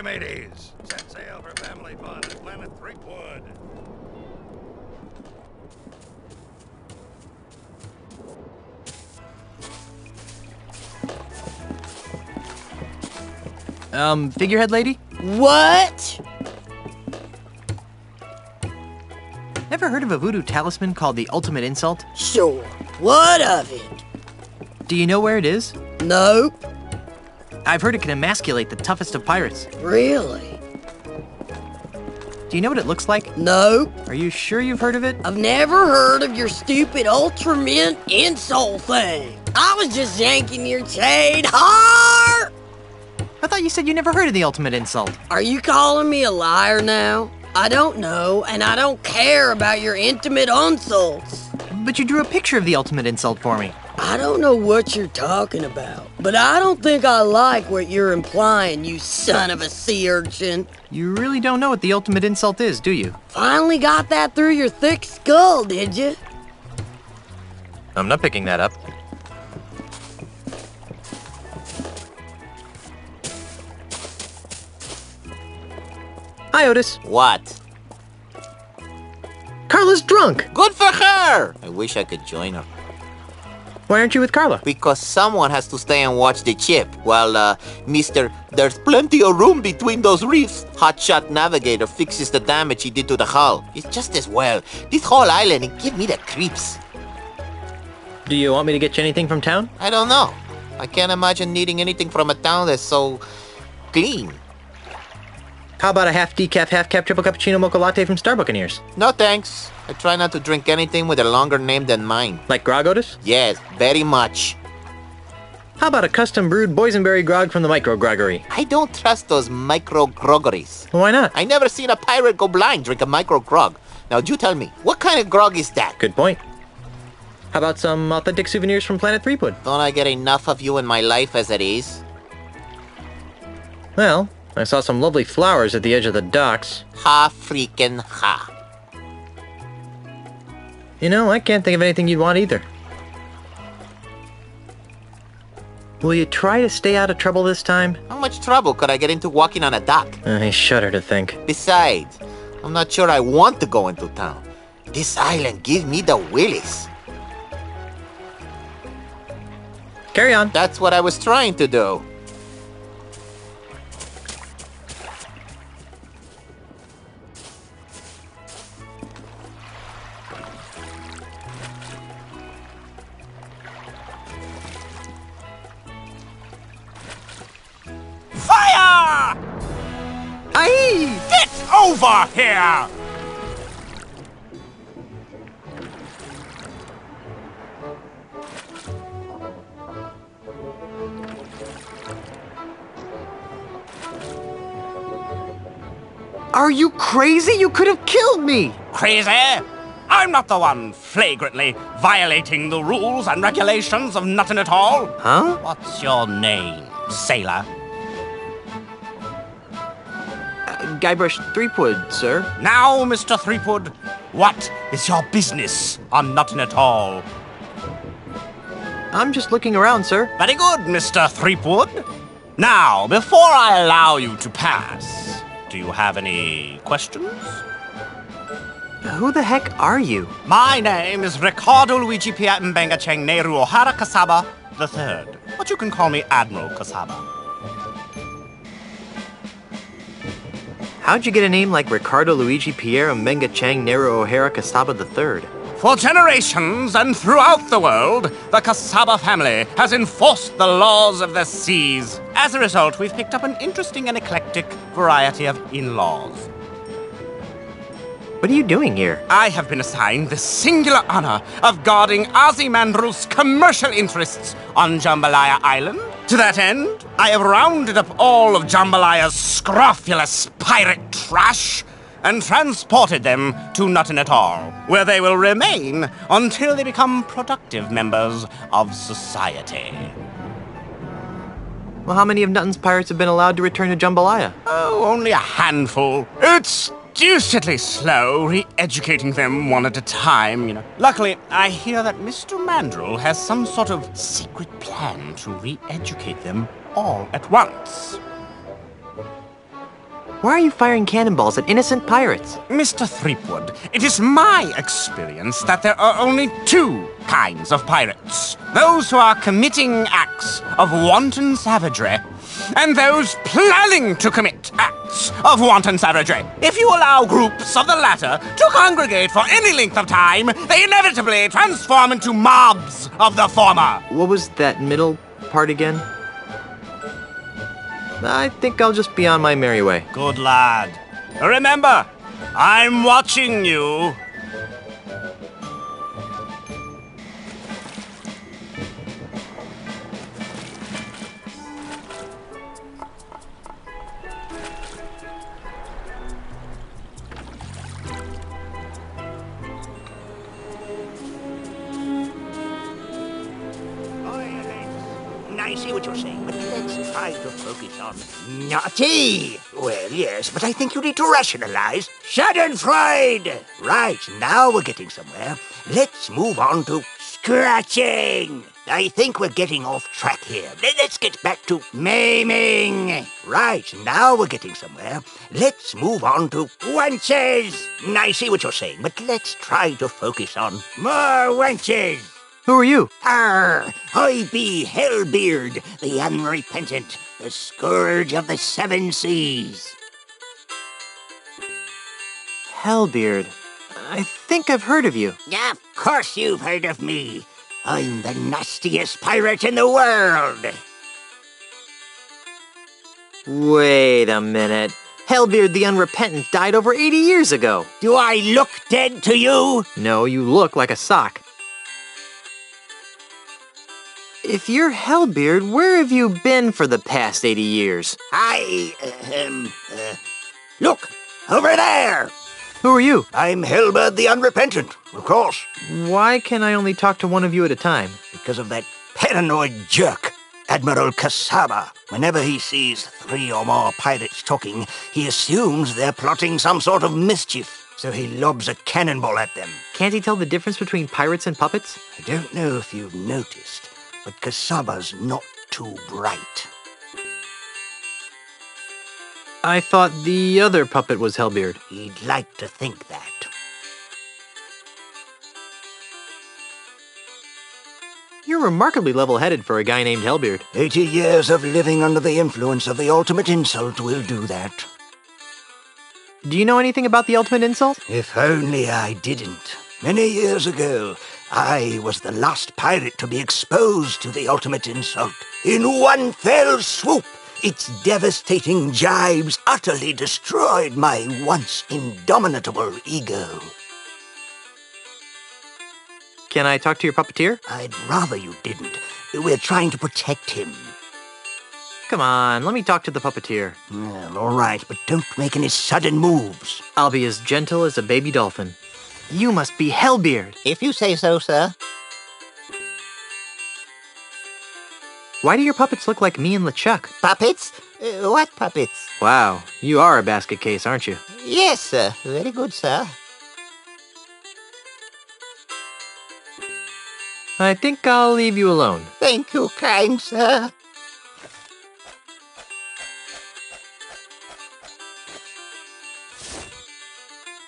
Hey, mateys! Set sail for family fun at Planet Threepwood. Figurehead lady? What? Ever heard of a voodoo talisman called the Ultimate Insult? Sure. What of it? Do you know where it is? Nope. I've heard it can emasculate the toughest of pirates. Really? Do you know what it looks like? Nope. Are you sure you've heard of it? I've never heard of your stupid Ultramint insult thing. I was just yanking your chain hard. I thought you said you never heard of the Ultimate Insult. Are you calling me a liar now? I don't know, and I don't care about your intimate insults. But you drew a picture of the Ultimate Insult for me. I don't know what you're talking about, but I don't think I like what you're implying, you son of a sea urchin. You really don't know what the Ultimate Insult is, do you? Finally got that through your thick skull, did you? I'm not picking that up. Hi, Otis. What? Carla's drunk. Good for her! I wish I could join her. Why aren't you with Carla? Because someone has to stay and watch the ship while, Mr. There's plenty of room between those reefs. Hotshot Navigator fixes the damage he did to the hull. It's just as well. This whole island, it give me the creeps. Do you want me to get you anything from town? I don't know. I can't imagine needing anything from a town that's so clean. How about a half decaf, half cap triple cappuccino mocha latte from Starbuccaneers? No thanks. I try not to drink anything with a longer name than mine. Like grog, Otis? Yes, very much. How about a custom brewed boysenberry grog from the Micro Groggery? I don't trust those micro groggeries. Well, why not? I never seen a pirate go blind drink a micro grog. Now you tell me, what kind of grog is that? Good point. How about some authentic souvenirs from Planet Threepwood? Don't I get enough of you in my life as it is? Well, I saw some lovely flowers at the edge of the docks. Ha freaking ha. You know, I can't think of anything you'd want either. Will you try to stay out of trouble this time? How much trouble could I get into walking on a dock? I shudder to think. Besides, I'm not sure I want to go into town. This island gives me the willies. Carry on. That's what I was trying to do. Fire! Aye! Get over here! Are you crazy? You could have killed me! Crazy? I'm not the one flagrantly violating the rules and regulations of nothing at all. Huh? What's your name, sailor? Guybrush Threepwood, sir. Now, Mr. Threepwood, what is your business on nothing at all? I'm just looking around, sir. Very good, Mr. Threepwood. Now, before I allow you to pass, do you have any questions? Who the heck are you? My name is Ricardo Luigi Pia Mbenga Cheng Nehru O'Hara Kasaba III, but you can call me Admiral Kasaba. How'd you get a name like Ricardo Luigi Pierre Mbenga Chang Nehru O'Hara Kasaba III? For generations and throughout the world, the Kasaba family has enforced the laws of the seas. As a result, we've picked up an interesting and eclectic variety of in-laws. What are you doing here? I have been assigned the singular honor of guarding Ozymandias' commercial interests on Jambalaya Island. To that end, I have rounded up all of Jambalaya's scrofulous pirate trash and transported them to Nothing at All, where they will remain until they become productive members of society. Well, how many of Nutton's pirates have been allowed to return to Jambalaya? Oh, only a handful. It's deucedly slow re-educating them one at a time, you know. Luckily, I hear that Mr. Mandrill has some sort of secret plan to re-educate them all at once. Why are you firing cannonballs at innocent pirates? Mr. Threepwood, it is my experience that there are only two kinds of pirates. Those who are committing acts of wanton savagery, and those planning to commit acts of wanton savagery. If you allow groups of the latter to congregate for any length of time, they inevitably transform into mobs of the former. What was that middle part again? I think I'll just be on my merry way. Good lad. Remember, I'm watching you. I see what you're saying, but let's try to focus on naughty. Well, yes, but I think you need to rationalize. Schadenfreude. Right, now we're getting somewhere. Let's move on to scratching. I think we're getting off track here. Let's get back to maiming. Right, now we're getting somewhere. Let's move on to wenches. I see what you're saying, but let's try to focus on more wenches. Who are you? I be Hellbeard, the unrepentant, the scourge of the seven seas. Hellbeard. I think I've heard of you. Yeah, of course you've heard of me. I'm the nastiest pirate in the world. Wait a minute. Hellbeard the Unrepentant died over 80 years ago. Do I look dead to you? No, you look like a sock. If you're Hellbeard, where have you been for the past 80 years? Look, over there. Who are you? I'm Hellbeard the Unrepentant, of course. Why can I only talk to one of you at a time? Because of that paranoid jerk, Admiral Kasaba. Whenever he sees 3 or more pirates talking, he assumes they're plotting some sort of mischief. So he lobs a cannonball at them. Can't he tell the difference between pirates and puppets? I don't know if you've noticed, but Kasaba's not too bright. I thought the other puppet was Hellbeard. He'd like to think that. You're remarkably level-headed for a guy named Hellbeard. 80 years of living under the influence of the ultimate insult will do that. Do you know anything about the ultimate insult? If only I didn't. Many years ago, I was the last pirate to be exposed to the ultimate insult. In one fell swoop, its devastating jibes utterly destroyed my once indomitable ego. Can I talk to your puppeteer? I'd rather you didn't. We're trying to protect him. Come on, let me talk to the puppeteer. Well, all right, but don't make any sudden moves. I'll be as gentle as a baby dolphin. You must be Hellbeard. If you say so, sir. Why do your puppets look like me and LeChuck? Puppets? What puppets? Wow, you are a basket case, aren't you? Yes, sir. Very good, sir. I think I'll leave you alone. Thank you, kind sir.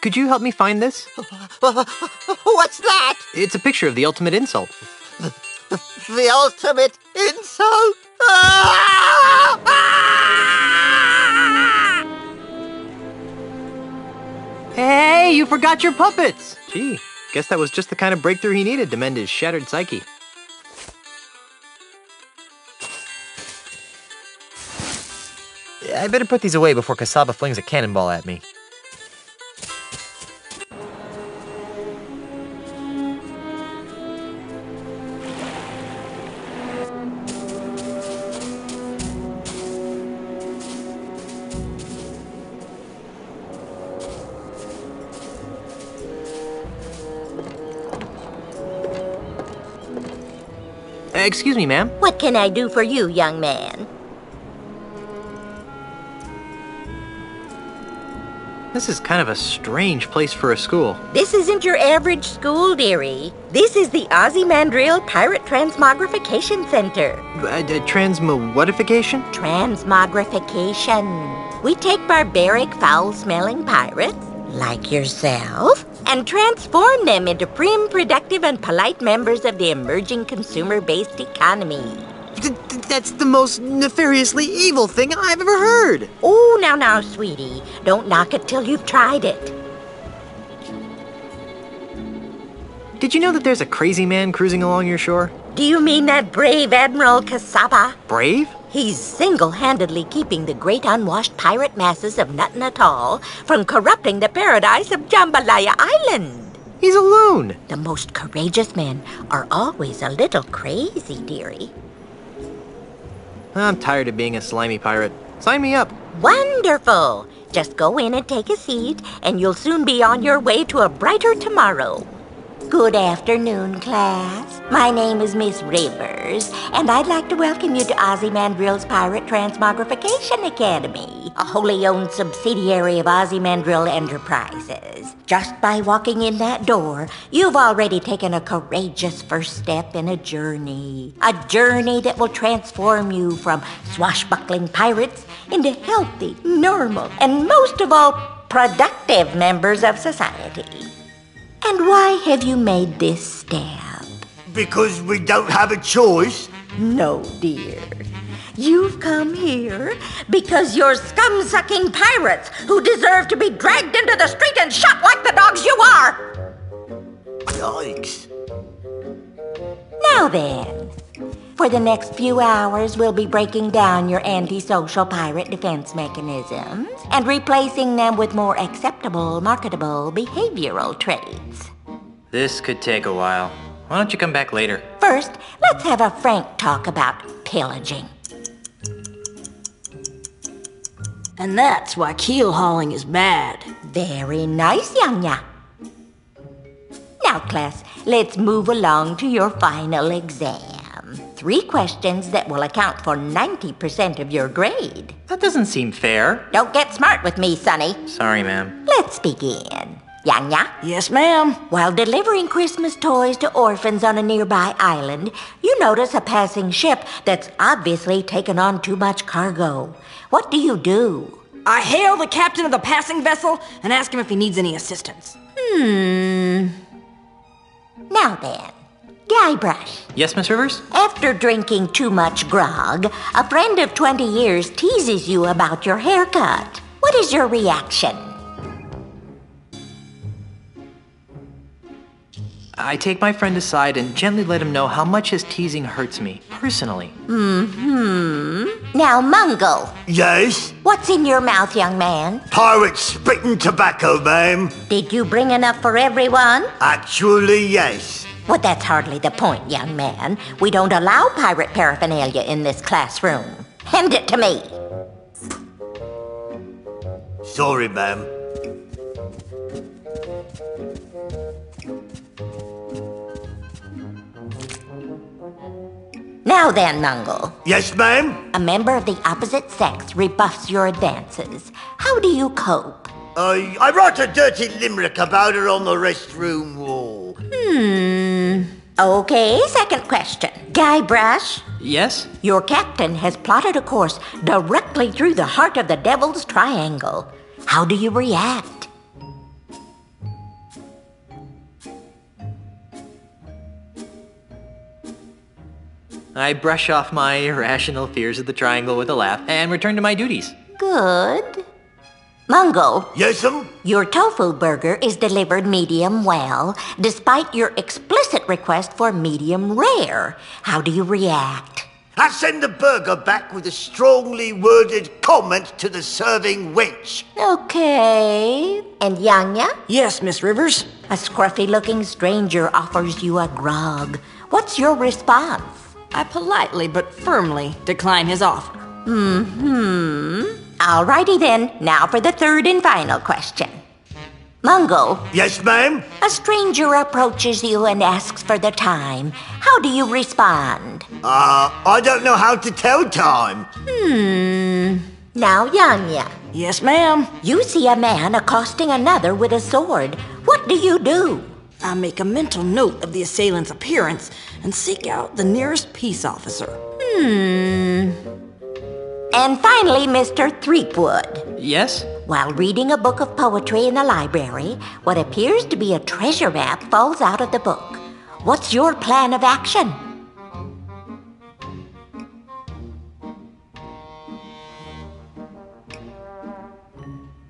Could you help me find this? What's that? It's a picture of the ultimate insult. The ultimate insult? Ah! Hey, you forgot your puppets! Gee, guess that was just the kind of breakthrough he needed to mend his shattered psyche. I better put these away before Kasaba flings a cannonball at me. Excuse me, ma'am. What can I do for you, young man? This is kind of a strange place for a school. This isn't your average school, dearie. This is the Ozymandias Pirate Transmogrification Center. Transmowatification? Transmogrification. We take barbaric, foul-smelling pirates, like yourself, and transform them into prim, productive, and polite members of the emerging consumer-based economy. That's the most nefariously evil thing I've ever heard. Oh, now, sweetie. Don't knock it till you've tried it. Did you know that there's a crazy man cruising along your shore? Do you mean that brave Admiral Kasaba? Brave? He's single-handedly keeping the great unwashed pirate masses of Nuttin Atoll from corrupting the paradise of Jambalaya Island. He's a loon. The most courageous men are always a little crazy, dearie. I'm tired of being a slimy pirate. Sign me up. Wonderful! Just go in and take a seat, and you'll soon be on your way to a brighter tomorrow. Good afternoon, class. My name is Miss Rivers, and I'd like to welcome you to Ozymandiril's Pirate Transmogrification Academy, a wholly owned subsidiary of Ozymandiril Enterprises. Just by walking in that door, you've already taken a courageous first step in a journey that will transform you from swashbuckling pirates into healthy, normal, and most of all, productive members of society. And why have you made this step? Because we don't have a choice. No, dear. You've come here because you're scum-sucking pirates who deserve to be dragged into the street and shot like the dogs you are. Yikes. Now then, for the next few hours, we'll be breaking down your antisocial pirate defense mechanisms and replacing them with more acceptable, marketable behavioral traits. This could take a while. Why don't you come back later? First, let's have a frank talk about pillaging. And that's why keel hauling is bad. Very nice, Yanya. Now, class, let's move along to your final exam. 3 questions that will account for 90% of your grade. That doesn't seem fair. Don't get smart with me, Sonny. Sorry, ma'am. Let's begin. Yanya? Yes, ma'am. While delivering Christmas toys to orphans on a nearby island, you notice a passing ship that's obviously taken on too much cargo. What do? I hail the captain of the passing vessel and ask him if he needs any assistance. Now then, Guybrush. Yes, Miss Rivers? After drinking too much grog, a friend of 20 years teases you about your haircut. What is your reaction? I take my friend aside and gently let him know how much his teasing hurts me, personally. Now, Mungo, Yes? what's in your mouth, young man? Pirate spitting tobacco, ma'am. Did you bring enough for everyone? Actually, yes. Well, that's hardly the point, young man. We don't allow pirate paraphernalia in this classroom. Hand it to me. Sorry, ma'am. Now then, Mungo. Yes, ma'am? A member of the opposite sex rebuffs your advances. How do you cope? I wrote a dirty limerick about her on the restroom wall. Okay, second question. Guybrush, Yes? your captain has plotted a course directly through the heart of the Devil's Triangle. How do you react? I brush off my irrational fears of the triangle with a laugh and return to my duties. Good. Mungo, Yes'm? your tofu burger is delivered medium well, despite your explicit request for medium rare. How do you react? I send the burger back with a strongly worded comment to the serving wench. Okay. And Yanya? Yes, Miss Rivers. A scruffy-looking stranger offers you a grog. What's your response? I politely but firmly decline his offer. Alrighty then, now for the third and final question. Mungo, Yes, ma'am? a stranger approaches you and asks for the time. How do you respond? I don't know how to tell time. Now, Yanya, Yes, ma'am. you see a man accosting another with a sword. What do? I make a mental note of the assailant's appearance and seek out the nearest peace officer. And finally, Mr. Threepwood. Yes? While reading a book of poetry in the library, what appears to be a treasure map falls out of the book. What's your plan of action?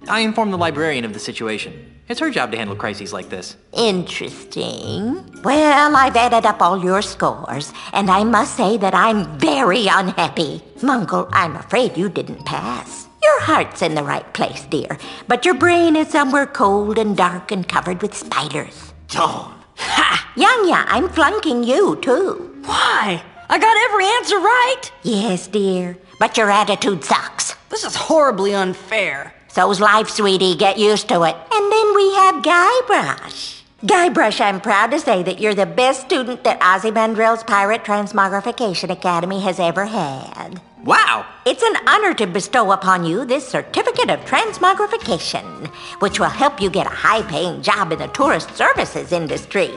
I informed the librarian of the situation. It's her job to handle crises like this. Interesting. Well, I've added up all your scores, and I must say that I'm very unhappy. Mungle, I'm afraid you didn't pass. Your heart's in the right place, dear, but your brain is somewhere cold and dark and covered with spiders. Darn. Ha! Yanya, I'm flunking you, too. Why? I got every answer right. Yes, dear, but your attitude sucks. This is horribly unfair. So's life, sweetie. Get used to it. And then we have Guybrush. Guybrush, I'm proud to say that you're the best student that Ozymandias's Pirate Transmogrification Academy has ever had. Wow! It's an honor to bestow upon you this certificate of transmogrification, which will help you get a high-paying job in the tourist services industry.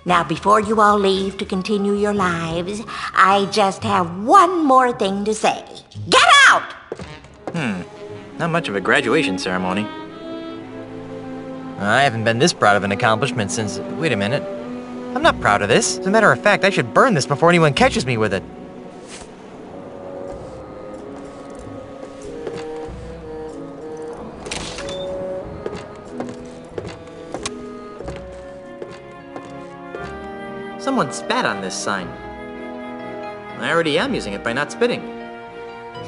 Now, before you all leave to continue your lives, I just have one more thing to say. Get out! Not much of a graduation ceremony. I haven't been this proud of an accomplishment since... Wait a minute. I'm not proud of this. As a matter of fact, I should burn this before anyone catches me with it. Someone spat on this sign. I already am using it by not spitting.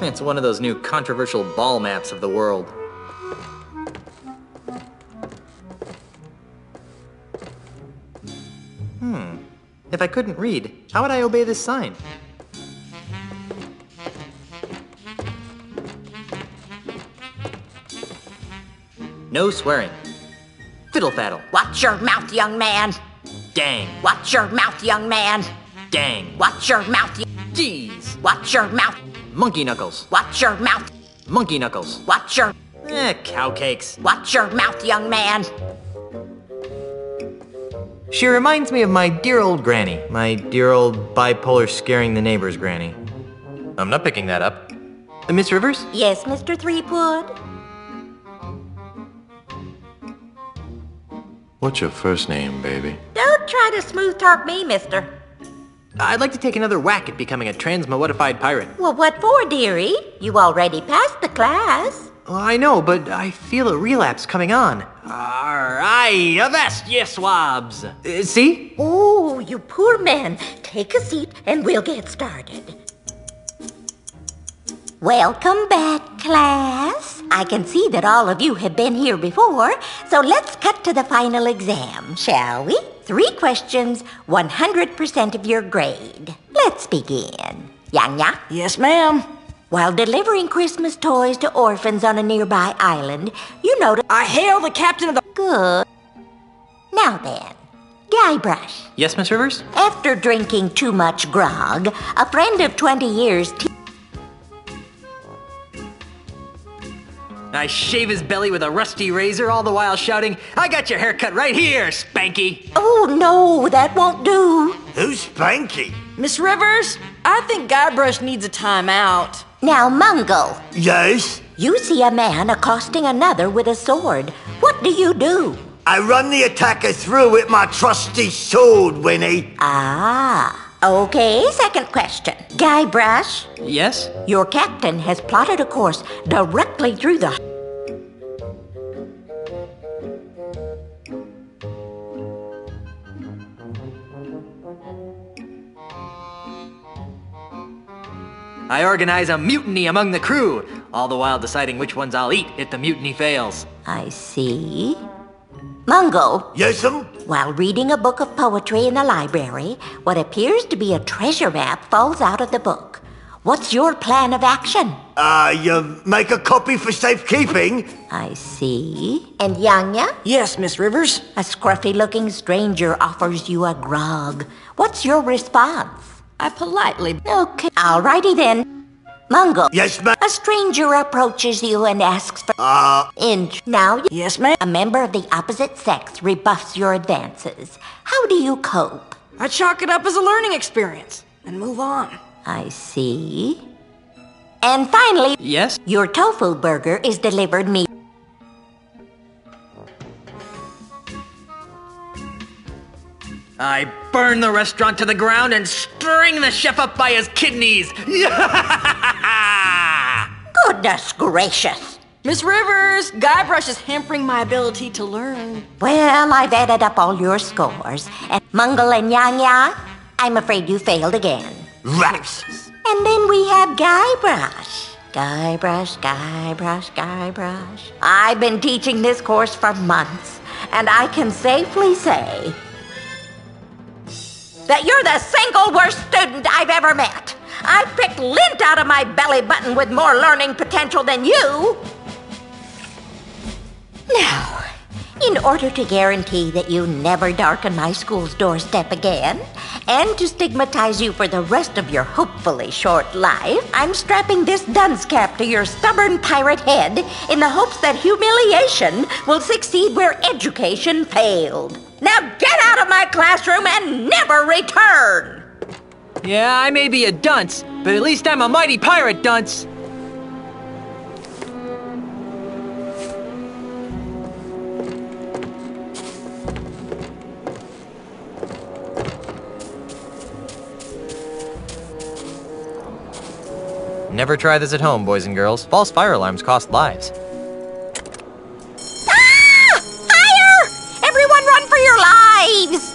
It's one of those new controversial ball maps of the world. If I couldn't read, how would I obey this sign? No swearing. Fiddle faddle. Watch your mouth, young man. Dang. Watch your mouth, young man. Dang. Watch your mouth. Jeez. Watch your mouth. Monkey knuckles. Watch your mouth. Monkey knuckles. Watch your... Cow cakes. Watch your mouth, young man. She reminds me of my dear old granny. My dear old bipolar scaring the neighbors granny. I'm not picking that up. Miss Rivers? Yes, Mr. Threepwood? What's your first name, baby? Don't try to smooth talk me, mister. I'd like to take another whack at becoming a transmodified pirate. Well, what for, dearie? You already passed the class. I know, but I feel a relapse coming on. Aye, avast ye swabs. See? Oh, you poor man. Take a seat and we'll get started. Welcome back, class. I can see that all of you have been here before, so let's cut to the final exam, shall we? 3 questions, 100% of your grade. Let's begin. Yanya? Yes, ma'am. While delivering Christmas toys to orphans on a nearby island, you noticed... I hail the captain of the... Good. Now then, Guybrush. Yes, Miss Rivers? After drinking too much grog, a friend of 20 years... I shave his belly with a rusty razor, all the while shouting, I got your haircut right here, Spanky. Oh, no, that won't do. Who's Spanky? Miss Rivers, I think Guybrush needs a timeout. Now, Mungle, Yes? you see a man accosting another with a sword. What do you do? I run the attacker through with my trusty sword, Winnie. Ah, okay, second question. Guybrush, Yes? your captain has plotted a course directly through the... I organize a mutiny among the crew, all the while deciding which ones I'll eat if the mutiny fails. I see. Mungo, Yes'm? while reading a book of poetry in the library, what appears to be a treasure map falls out of the book. What's your plan of action? You make a copy for safekeeping? I see. And Yanya? Yes, Miss Rivers. A scruffy-looking stranger offers you a grog. What's your response? I politely... Okay. Alrighty then. Mungo. Yes, ma'am. A stranger approaches you and asks for... Now, Yes, ma'am. a member of the opposite sex rebuffs your advances. How do you cope? I chalk it up as a learning experience and move on. I see. And finally, Yes? your tofu burger is delivered me. I burn the restaurant to the ground and string the chef up by his kidneys. Goodness gracious. Miss Rivers, Guybrush is hampering my ability to learn. Well, I've added up all your scores, and Mungle and Yang Yang, I'm afraid you failed again. Rats! And then we have Guybrush. Guybrush. I've been teaching this course for months, and I can safely say that you're the single worst student I've ever met. I've picked lint out of my belly button with more learning potential than you. Now, in order to guarantee that you never darken my school's doorstep again, and to stigmatize you for the rest of your hopefully short life, I'm strapping this dunce cap to your stubborn pirate head in the hopes that humiliation will succeed where education failed. Now get out of my classroom and never return! Yeah, I may be a dunce, but at least I'm a mighty pirate dunce. Never try this at home, boys and girls. False fire alarms cost lives. Ah! Fire! Everyone run for your lives!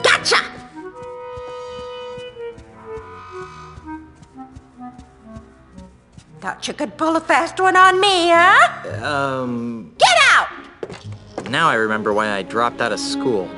Gotcha! Thought you could pull a fast one on me, huh? Get out! Now I remember why I dropped out of school.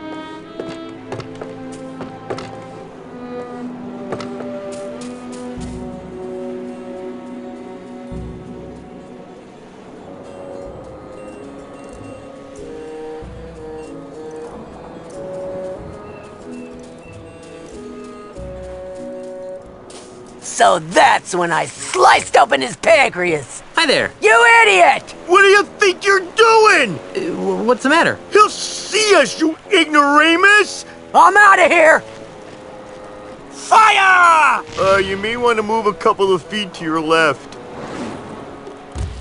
So that's when I sliced open his pancreas. Hi there. You idiot! What do you think you're doing? What's the matter? He'll see us, you ignoramus! I'm out of here! Fire! You may want to move a couple of feet to your left.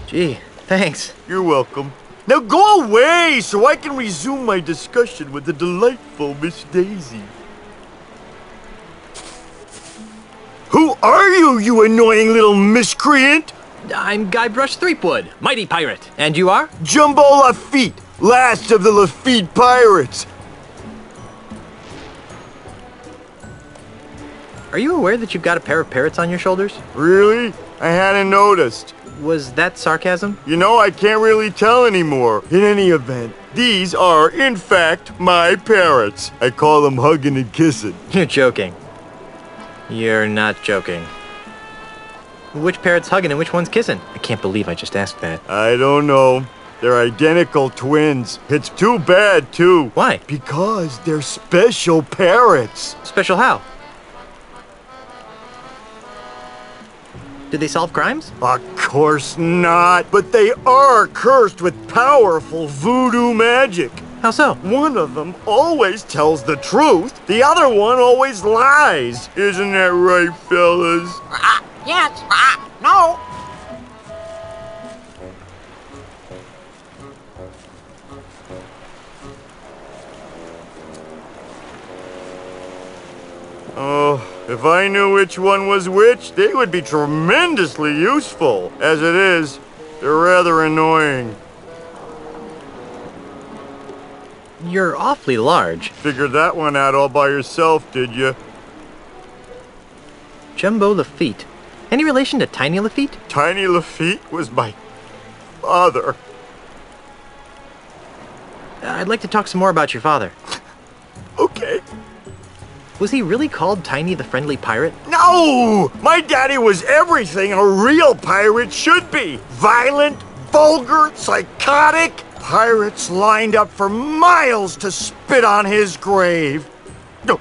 Gee, thanks. You're welcome. Now go away so I can resume my discussion with the delightful Miss Daisy. Who are you, you annoying little miscreant? I'm Guybrush Threepwood, mighty pirate. And you are? Jumbo Lafitte, last of the Lafitte pirates. Are you aware that you've got a pair of parrots on your shoulders? Really? I hadn't noticed. Was that sarcasm? You know, I can't really tell anymore. In any event, these are, in fact, my parrots. I call them hugging and kissing. You're joking. You're not joking. Which parrot's hugging and which one's kissing? I can't believe I just asked that. I don't know. They're identical twins. It's too bad, too. Why? Because they're special parrots. Special how? Did they solve crimes? Of course not. But they are cursed with powerful voodoo magic. How so? One of them always tells the truth. The other one always lies. Isn't that right, fellas? Yes, no. Oh, if I knew which one was which, they would be tremendously useful. As it is, they're rather annoying. You're awfully large. Figured that one out all by yourself, did you? Jumbo Lafitte. Any relation to Tiny Lafitte? Tiny Lafitte was my father. I'd like to talk some more about your father. Okay. Was he really called Tiny the Friendly Pirate? No! My daddy was everything a real pirate should be. Violent, vulgar, psychotic. Pirates lined up for miles to spit on his grave. No,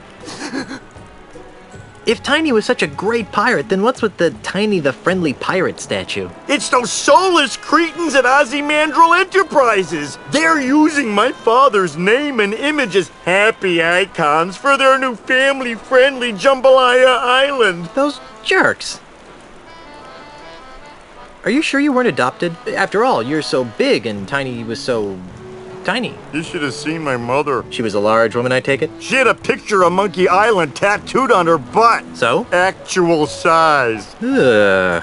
If Tiny was such a great pirate, then what's with the Tiny the Friendly Pirate statue? It's those soulless cretins at Ozymandial Enterprises. They're using my father's name and image as happy icons for their new family-friendly Jambalaya Island. Those jerks. Are you sure you weren't adopted? After all, you're so big and Tiny was so... tiny. You should have seen my mother. She was a large woman, I take it? She had a picture of Monkey Island tattooed on her butt. So? Actual size. Ugh.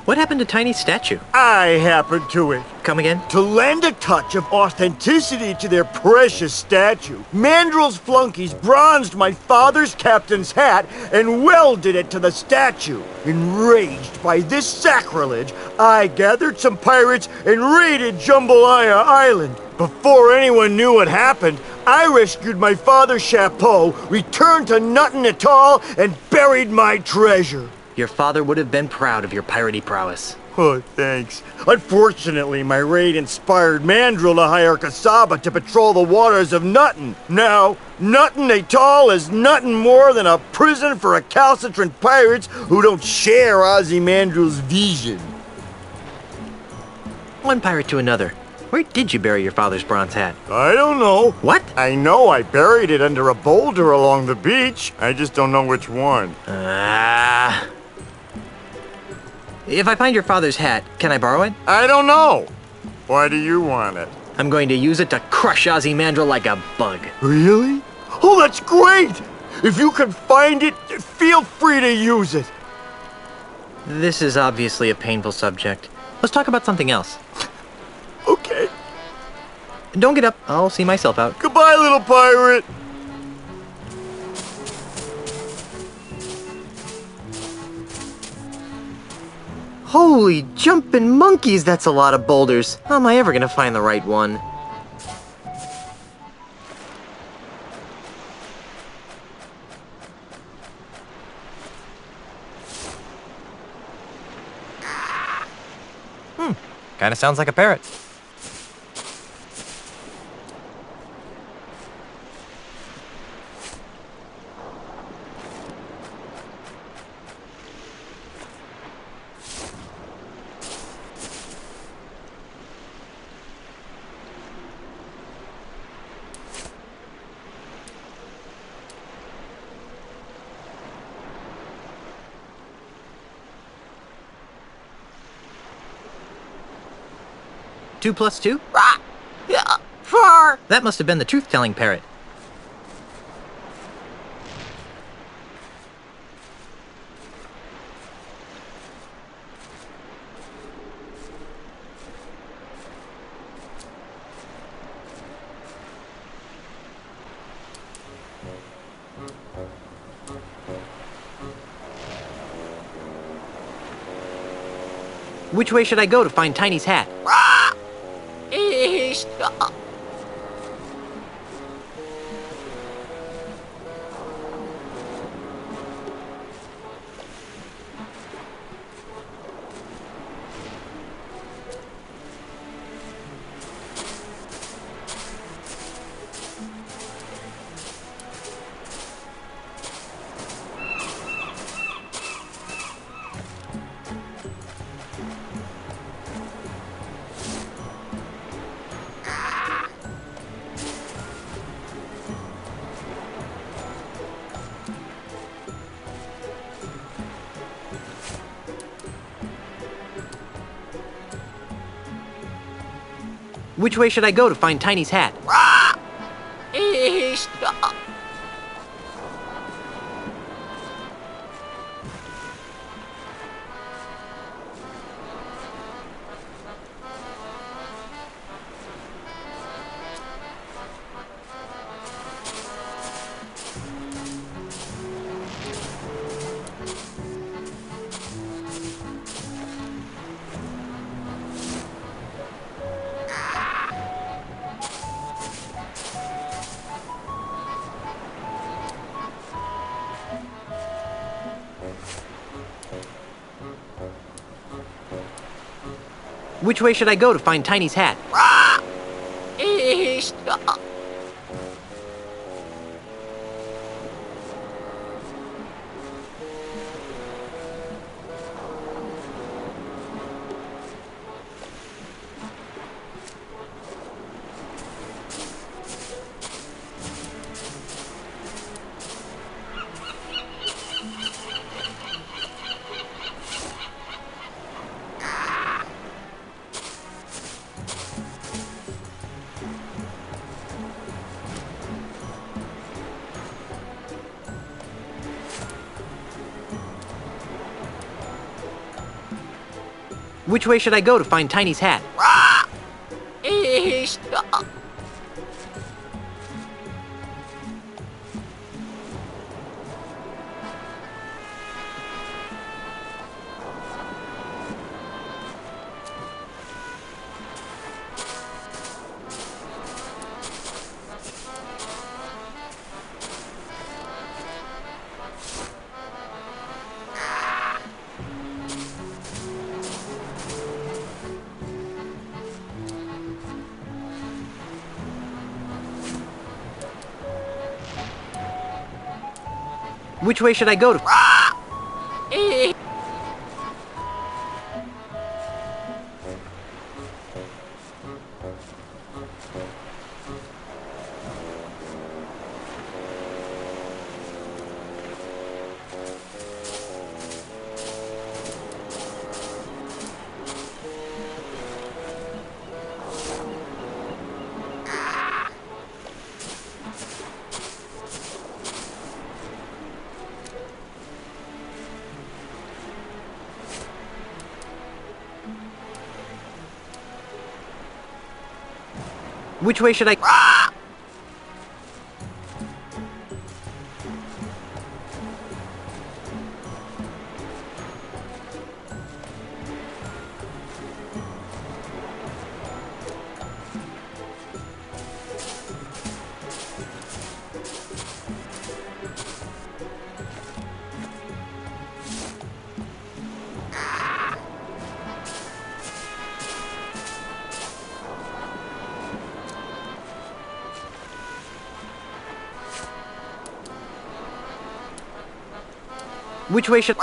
What happened to Tiny's statue? I happened to it. Come again? To lend a touch of authenticity to their precious statue, Mandrill's flunkies bronzed my father's captain's hat and welded it to the statue. Enraged by this sacrilege, I gathered some pirates and raided Jambalaya Island. Before anyone knew what happened, I rescued my father's chapeau, returned to Nuttin Atoll, and buried my treasure. Your father would have been proud of your piratey prowess. Oh, thanks. Unfortunately, my raid inspired Mandrill to hire Kasaba to patrol the waters of Nuttin. Now, Nuttin Atoll is nothing more than a prison for recalcitrant pirates who don't share Ozymandial's vision. One pirate to another. Where did you bury your father's bronze hat? I don't know. What? I know I buried it under a boulder along the beach. I just don't know which one. If I find your father's hat, can I borrow it? I don't know. Why do you want it? I'm going to use it to crush Ozymandial like a bug. Really? Oh, that's great! If you can find it, feel free to use it. This is obviously a painful subject. Let's talk about something else. Okay. Don't get up. I'll see myself out. Goodbye, little pirate. Holy jumping monkeys, that's a lot of boulders. How am I ever gonna find the right one? Kinda sounds like a parrot. Two plus two? Four. That must have been the truth-telling parrot. Which way should I go to find Tiny's hat? East. Which way should I go to find Tiny's hat? East. Which way should I go to find Tiny's hat? East. Which way should I go to find Tiny's hat? Which way should I go to? Which way should I? Which way should?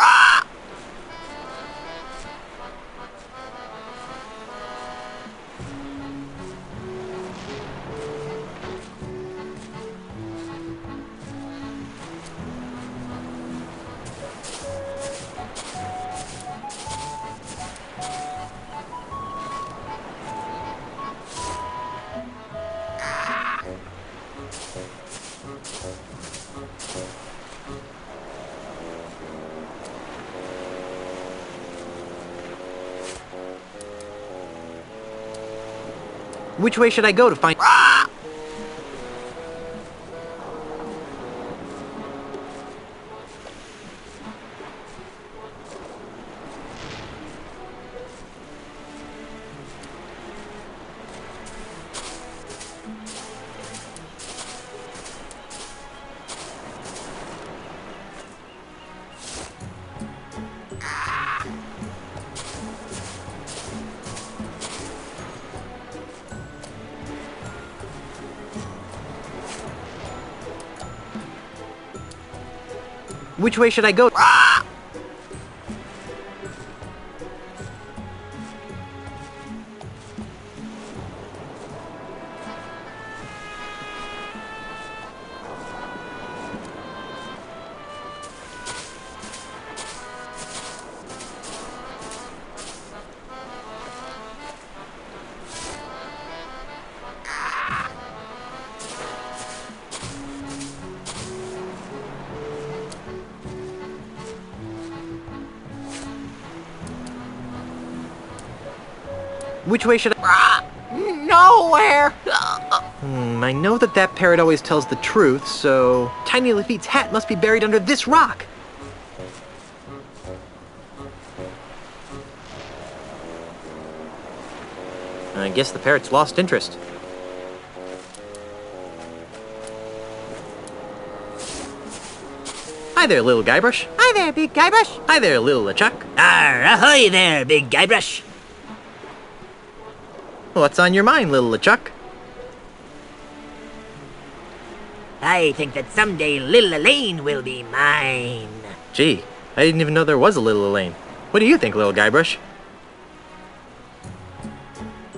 Which way should I go to find? Which way should I go? Which way should I? Nowhere! I know that parrot always tells the truth, so Tiny Lafitte's hat must be buried under this rock. I guess the parrot's lost interest. Hi there, little Guybrush. Hi there, Big Guybrush. Hi there, little LeChuck. Ahoy there, Big Guybrush. What's on your mind, little LeChuck? I think that someday little Elaine will be mine. Gee, I didn't even know there was a little Elaine. What do you think, little Guybrush?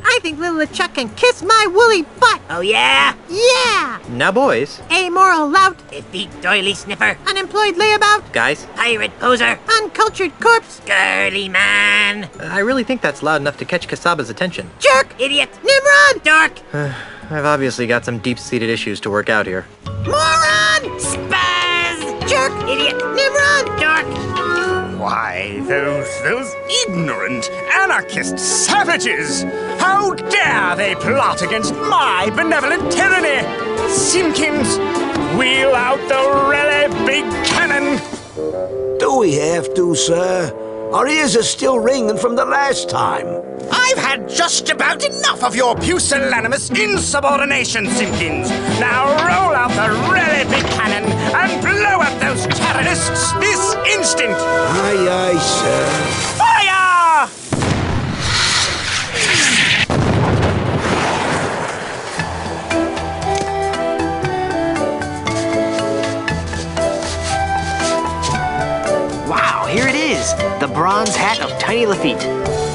I think little LeChuck can kiss my woolly butt. Oh yeah? Yeah! Now, boys. Amoral lout. Effete doily sniffer. Unemployed layabout. Guys. Pirate poser. Uncultured corpse. Girly man. I really think that's loud enough to catch Kasaba's attention. Jerk. Idiot. Nimrod. Dork. I've obviously got some deep-seated issues to work out here. Moron. Spaz. Jerk. Idiot. Nimrod. Dork. Why, those ignorant anarchist savages! How dare they plot against my benevolent tyranny! Simpkins, wheel out the really big cannon! Do we have to, sir? Our ears are still ringing from the last time. I've had just about enough of your pusillanimous insubordination, Simpkins. Now roll out the really big cannon and blow up those terrorists this instant! Aye, aye, sir. Fire! Wow, here it is. The bronze hat of Tiny Lafitte.